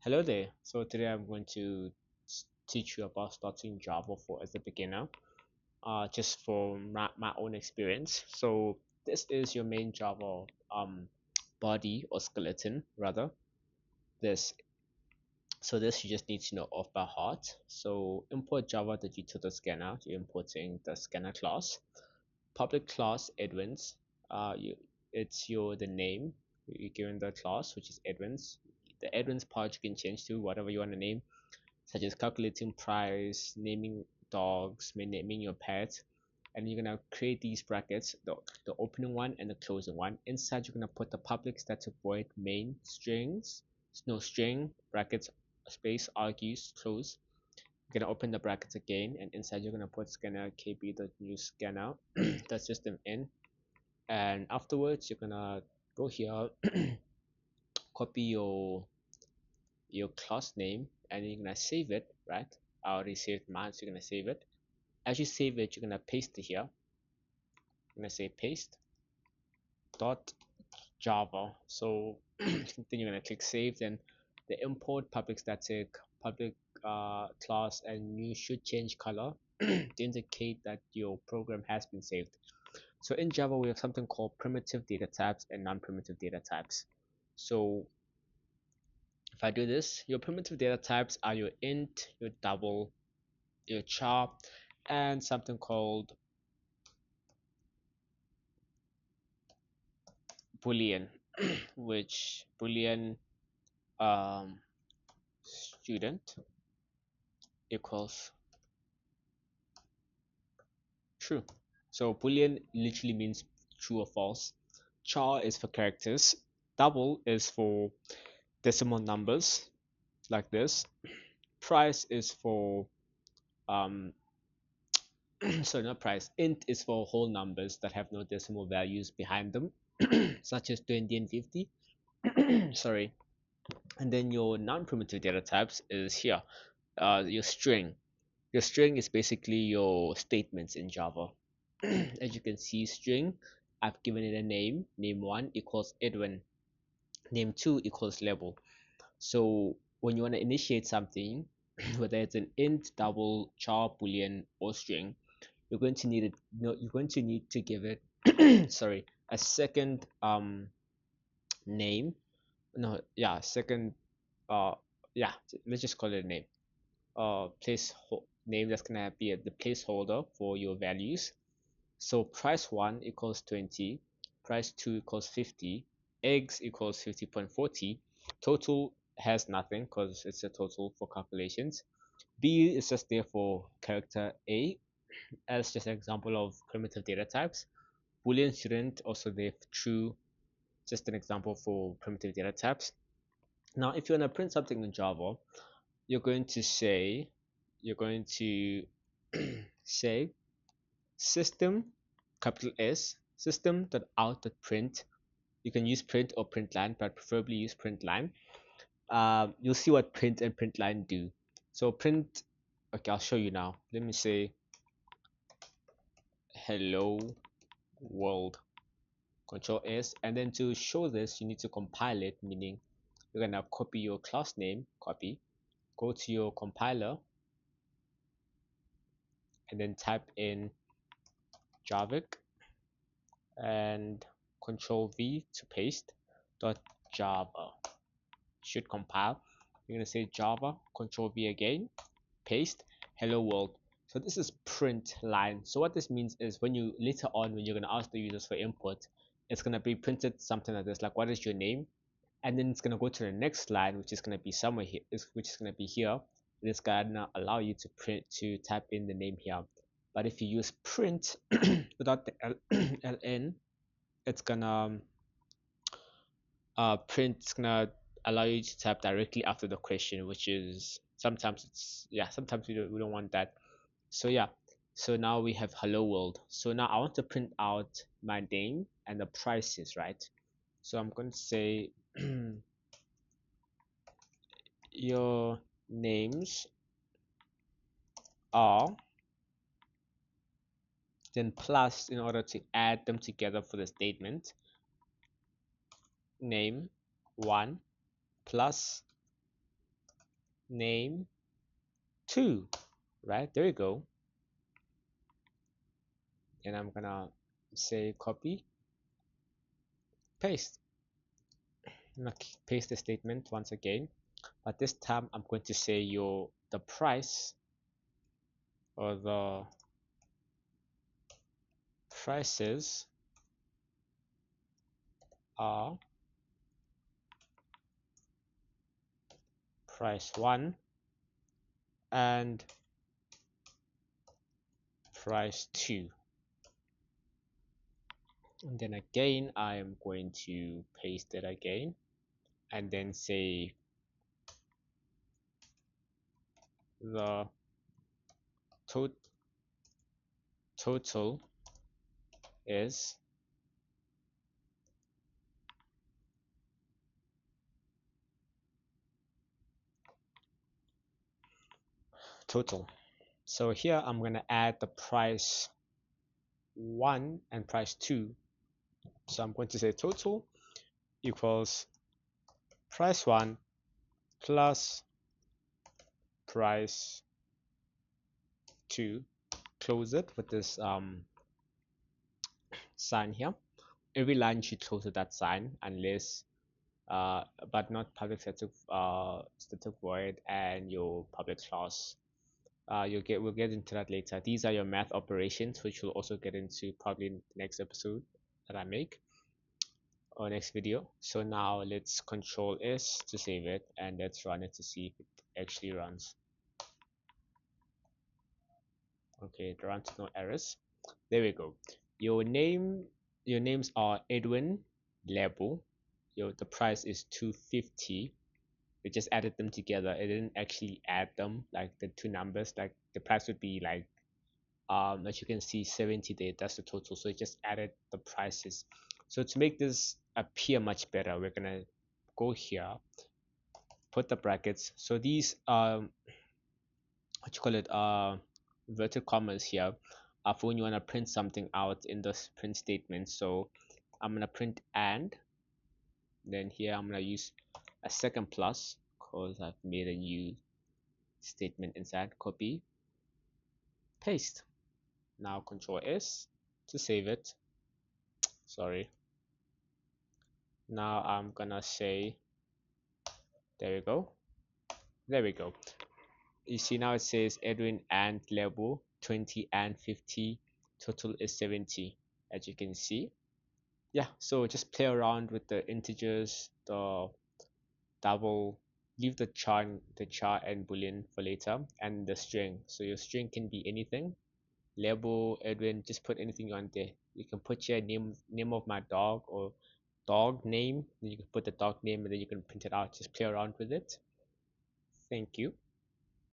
Hello there. So today I'm going to teach you about starting Java for as a beginner, just for my own experience. So this is your main Java body or skeleton rather. This this you just need to know off by heart. So import Java the utility scanner. You're importing the scanner class. Public class Edwins. It's the name you're given the class, which is Edwins. The Edwins part you can change to whatever you want to name, such as calculating price, naming dogs, naming your pet, and you're gonna create these brackets, the opening one and the closing one. Inside you're gonna put the public static void main strings, no string brackets space argues close. You're gonna open the brackets again, and inside you're gonna put scanner kb the new scanner the system in, and afterwards you're gonna go here, copy your class name, and you're gonna save it, right? I already saved mine, so you're gonna save it. As you save it, you're gonna paste it here. I'm gonna say paste dot java. So then you're gonna click save. Then the import public static public class, and you should change color to indicate that your program has been saved. So in Java, we have something called primitive data types and non-primitive data types. So if I do this, your primitive data types are your int, your double, your char, and something called boolean, which boolean um, student equals true. So boolean literally means true or false. Char is for characters. Double is for decimal numbers like this. Price is for um sorry, not price. Int is for whole numbers that have no decimal values behind them, such as 20 and 50. Sorry. And then your non-primitive data types is here. Your string. Your string is basically your statements in Java. As you can see, string, I've given it a name. Name 1 equals Edwin. Name 2 equals label. So when you want to initiate something, whether it's an int, double, char, boolean, or string, you're going to need it. No, you're going to need to give it, sorry, a second name. No, yeah, second. Uh, yeah, let's just call it a name. Place name that's gonna be the placeholder for your values. So price 1 equals 20, price 2 equals 50, eggs equals 50.40, total has nothing because it's a total for calculations. B is just there for character A, as just an example of primitive data types. Boolean student also there for true, just an example for primitive data types. Now, if you want to print something in Java, you're going to say, you're going to say system capital S system.out.print. You can use print or print line, but preferably use print line. You'll see what print and print line do. So print, okay, I'll show you now. Let me say hello world, control S, and then to show this, you need to compile it, meaning you're gonna copy your class name, copy, go to your compiler, and then type in javik and control V to paste dot java. Should compile. You're gonna say java, control V again, paste, hello world. So this is print line. So what this means is when you later on, when you're gonna ask the users for input, it's gonna be printed something like this, like what is your name, and then it's gonna go to the next line, which is gonna be somewhere here, which is gonna be here. And it's gonna allow you to print to type in the name here. But if you use print without the ln, it's gonna print. It's gonna allow you to type directly after the question, which is sometimes it's yeah, sometimes we don't want that. So yeah, so now we have hello world. So now I want to print out my name and the prices, right? So I'm going to say your names are, then plus, in order to add them together for the statement, name 1 plus name 2, right? There you go. And I'm gonna say copy, paste. I'm gonna paste the statement once again, but this time I'm going to say the price, or the prices are price 1 and price 2. And then again I am going to paste it again and then say the to total is total. So here I'm going to add the price 1 and price 2. So I'm going to say total equals price 1 plus price 2. Close it with this sign here. Every line should close with that sign, unless but not public static void and your public clause. We'll get into that later. These are your math operations, which we'll also get into probably in the next episode that I make, or next video. So now let's Control S to save it, and let's run it to see if it actually runs. Okay, it runs no errors. There we go. Your names are Edwin Lebo. The price is 250. We just added them together. It didn't actually add them, like the two numbers. Like the price would be like, as you can see, 70 there. That's the total. So it just added the prices. So to make this appear much better, we're gonna go here, put the brackets. So these what you call it, inverted commas here are for when you want to print something out in this print statement. So I'm gonna print and then here I'm gonna use a second plus because I've made a new statement inside. Copy, paste. Now Control S to save it. Sorry. Now I'm gonna say, there we go. There we go. You see now it says Edwin and Lebo 20 and 50. Total is 70, as you can see. Yeah, so just play around with the integers, the double, leave the char and boolean for later, and the string. So your string can be anything. Lebo, Edwin, just put anything on there. You can put your name of my dog, or dog name. Then you can put the dog name and then you can print it out. Just play around with it. Thank you.